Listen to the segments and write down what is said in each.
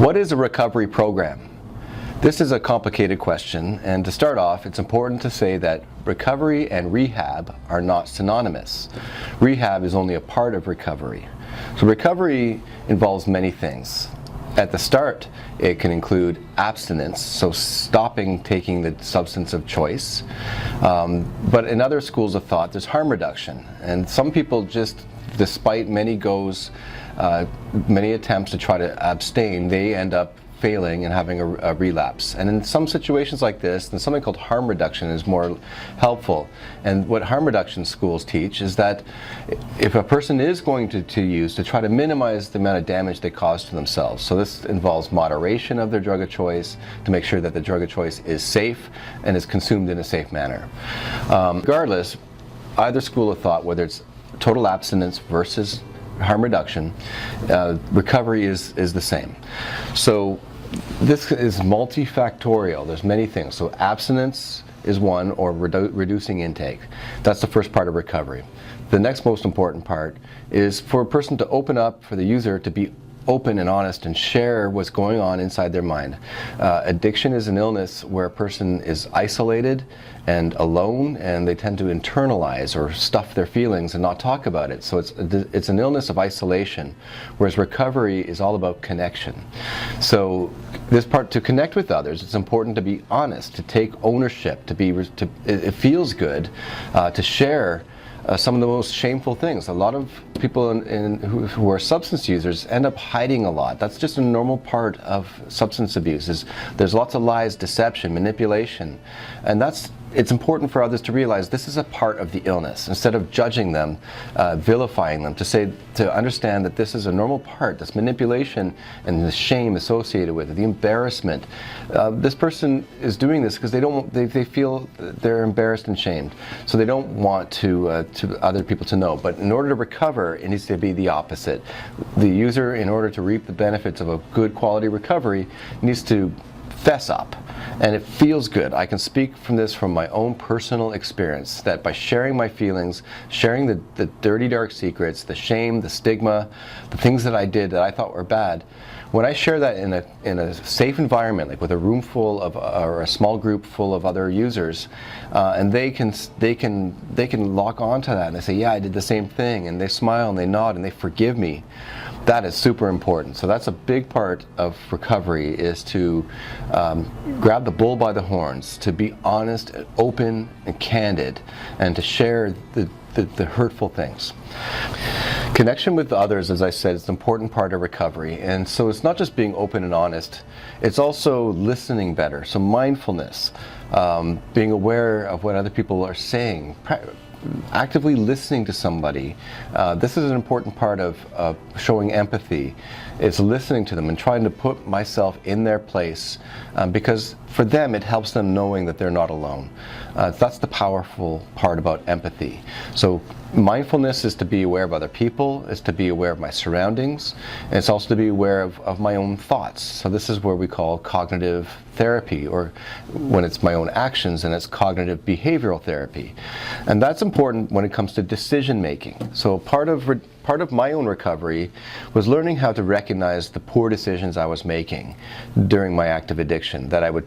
What is a recovery program? This is a complicated question, and to start off, it's important to say that recovery and rehab are not synonymous. Rehab is only a part of recovery. So recovery involves many things. At the start, it can include abstinence, so stopping taking the substance of choice. But in other schools of thought, there's harm reduction. And some people just, despite many attempts to try to abstain, they end up failing and having a relapse. And in some situations like this, then something called harm reduction is more helpful. And what harm reduction schools teach is that if a person is going to use, to try to minimize the amount of damage they cause to themselves. So this involves moderation of their drug of choice to make sure that the drug of choice is safe and is consumed in a safe manner. Regardless, either school of thought, whether it's total abstinence versus harm reduction, recovery is the same. So this is multifactorial. There's many things. So abstinence is one, or reducing intake. That's the first part of recovery. The next most important part is for a person to open up, for the user to be open and honest and share what's going on inside their mind. Addiction is an illness where a person is isolated and alone, and they tend to internalize or stuff their feelings and not talk about it. So it's an illness of isolation, whereas recovery is all about connection. So this part, to connect with others, it's important to be honest, to take ownership, it feels good to share some of the most shameful things. A lot of people who are substance users end up hiding a lot. That's just a normal part of substance abuse. There's lots of lies, deception, manipulation, and it's important for others to realize this is a part of the illness. Instead of judging them, vilifying them, to understand that this is a normal part, this manipulation and the shame associated with it, the embarrassment. This person is doing this because they feel they're embarrassed and shamed, so they don't want to other people to know. But in order to recover, it needs to be the opposite. The user, in order to reap the benefits of a good quality recovery, needs to fess up. And it feels good. I can speak from my own personal experience, that by sharing my feelings, sharing the dirty, dark secrets, the shame, the stigma, the things that I did that I thought were bad, when I share that in a safe environment, like with a room full of, or a small group full of other users, and they can lock onto that, and they say, yeah, I did the same thing, and they smile and they nod and they forgive me. That is super important. So that's a big part of recovery, is to grab the bull by the horns, to be honest and open and candid, and to share the hurtful things. Connection with others, as I said, is an important part of recovery. And so it's not just being open and honest, it's also listening better. So mindfulness, being aware of what other people are saying, actively listening to somebody. This is an important part of showing empathy. It's listening to them and trying to put myself in their place, because for them it helps them knowing that they're not alone. That's the powerful part about empathy. So mindfulness is to be aware of other people, is to be aware of my surroundings, and it's also to be aware of my own thoughts. So this is where we call cognitive therapy, or when it's my own actions, and it's cognitive behavioral therapy. And that's important when it comes to decision making. So part of my own recovery was learning how to recognize the poor decisions I was making during my active addiction, that I would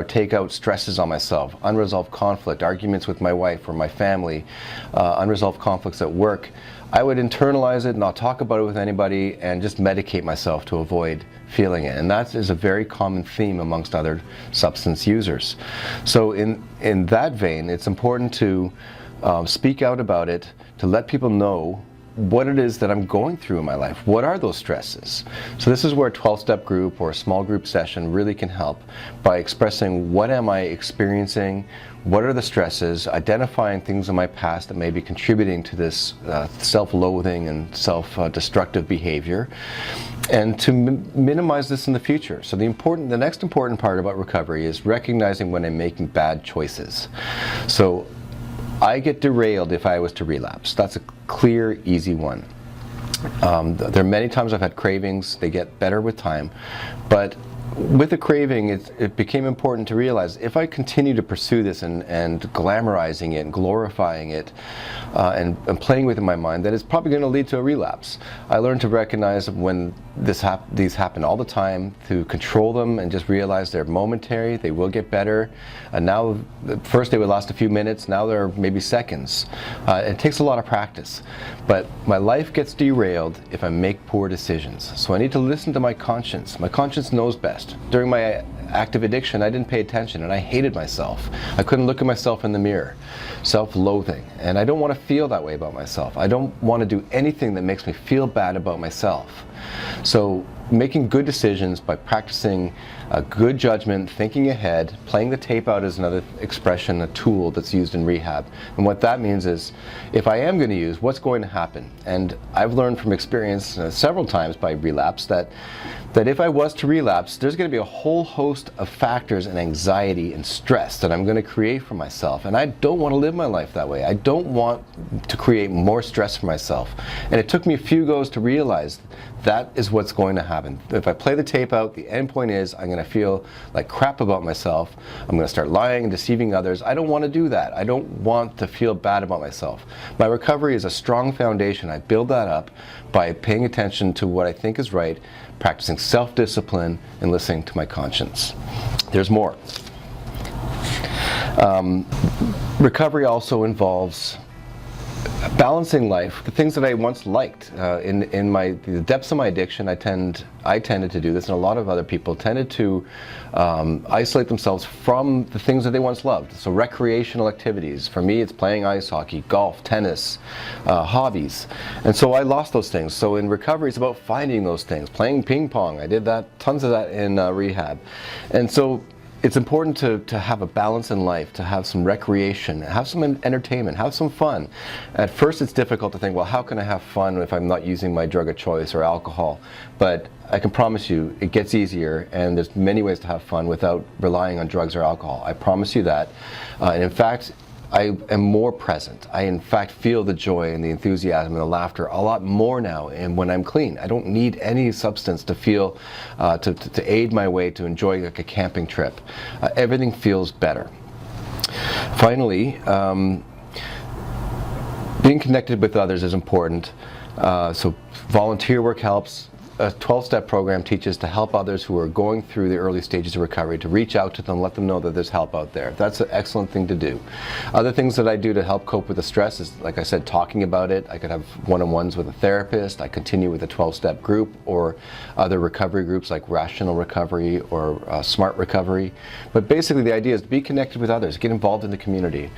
take out stresses on myself, unresolved conflict, arguments with my wife or my family, unresolved conflicts at work. I would internalize it, not talk about it with anybody, and just medicate myself to avoid feeling it. And that is a very common theme amongst other substance users. So in that vein, it's important to speak out about it, to let people know what it is that I'm going through in my life. What are those stresses? So this is where a 12-step group or a small group session really can help, by expressing what am I experiencing, what are the stresses, identifying things in my past that may be contributing to this self-loathing and self-destructive behavior, and to minimize this in the future. So the next important part about recovery is recognizing when I'm making bad choices. So I get derailed if I was to relapse. That's a clear, easy one. There are many times I've had cravings. They get better with time. But with the craving, it became important to realize if I continue to pursue this and glamorizing it and glorifying it and playing with it in my mind, that it's probably going to lead to a relapse. I learned to recognize when these happen all the time, to control them and just realize they're momentary, they will get better. Now, first they would last a few minutes, now they're maybe seconds. It takes a lot of practice. But my life gets derailed if I make poor decisions. So I need to listen to my conscience. My conscience knows best. During my active addiction, I didn't pay attention and I hated myself. I couldn't look at myself in the mirror. Self-loathing. And I don't want to feel that way about myself. I don't want to do anything that makes me feel bad about myself. So making good decisions by practicing good judgment, thinking ahead, playing the tape out is another expression, a tool that's used in rehab. And what that means is, if I am going to use, what's going to happen? And I've learned from experience several times by relapse that if I was to relapse, there's going to be a whole host of factors and anxiety and stress that I'm going to create for myself. And I don't want to live my life that way. I don't want to create more stress for myself. And it took me a few goes to realize that is what's going to happen. If I play the tape out, the end point is I'm going to feel like crap about myself. I'm going to start lying and deceiving others. I don't want to do that. I don't want to feel bad about myself. My recovery is a strong foundation. I build that up by paying attention to what I think is right, practicing self-discipline, and listening to my conscience. There's more. Recovery also involves balancing life. The things that I once liked in the depths of my addiction, I tended to do this, and a lot of other people tended to isolate themselves from the things that they once loved. So recreational activities. For me, it's playing ice hockey, golf, tennis, hobbies. And so I lost those things. So in recovery, it's about finding those things. Playing ping pong. I did that, tons of that in rehab. And so it's important to have a balance in life, to have some recreation, have some entertainment, have some fun. At first it's difficult to think, well, how can I have fun if I'm not using my drug of choice or alcohol? But I can promise you it gets easier, and there's many ways to have fun without relying on drugs or alcohol. I promise you that. And in fact, I am more present. I in fact feel the joy and the enthusiasm and the laughter a lot more now, and when I'm clean. I don't need any substance to feel, to aid my way to enjoy like a camping trip. Everything feels better. Finally, being connected with others is important. So volunteer work helps. A 12-step program teaches to help others who are going through the early stages of recovery, to reach out to them, let them know that there's help out there. That's an excellent thing to do. Other things that I do to help cope with the stress is, like I said, talking about it. I could have one-on-ones with a therapist. I continue with a 12-step group or other recovery groups like Rational Recovery or Smart Recovery. But basically the idea is to be connected with others, get involved in the community.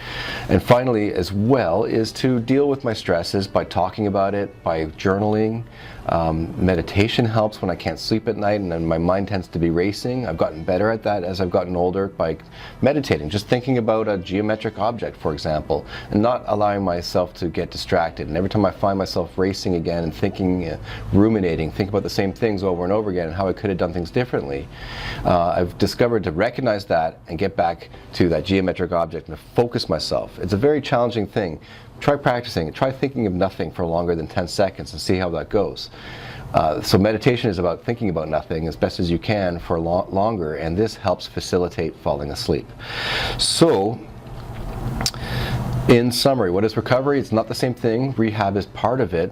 And finally, as well, is to deal with my stresses by talking about it, by journaling. Meditation helps when I can't sleep at night and then my mind tends to be racing. I've gotten better at that as I've gotten older by meditating, just thinking about a geometric object, for example, and not allowing myself to get distracted. And every time I find myself racing again and thinking, ruminating, thinking about the same things over and over again and how I could have done things differently, I've discovered to recognize that and get back to that geometric object and to focus myself. It's a very challenging thing. Try practicing it. Try thinking of nothing for longer than 10 seconds and see how that goes. So meditation is about thinking about nothing as best as you can for longer, and this helps facilitate falling asleep. So, in summary, what is recovery? It's not the same thing. Rehab is part of it.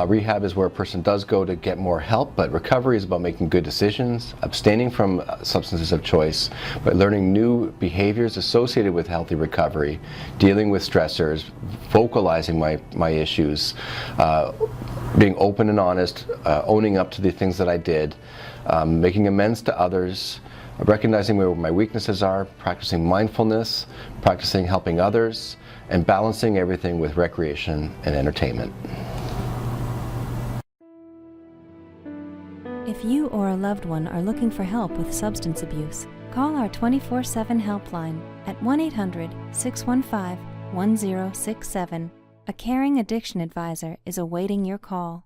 Rehab is where a person does go to get more help, but recovery is about making good decisions, abstaining from substances of choice, but learning new behaviors associated with healthy recovery, dealing with stressors, vocalizing my issues, being open and honest, owning up to the things that I did, making amends to others, recognizing where my weaknesses are, practicing mindfulness, practicing helping others, and balancing everything with recreation and entertainment. If you or a loved one are looking for help with substance abuse, call our 24/7 helpline at 1-800-615-1067. A caring addiction advisor is awaiting your call.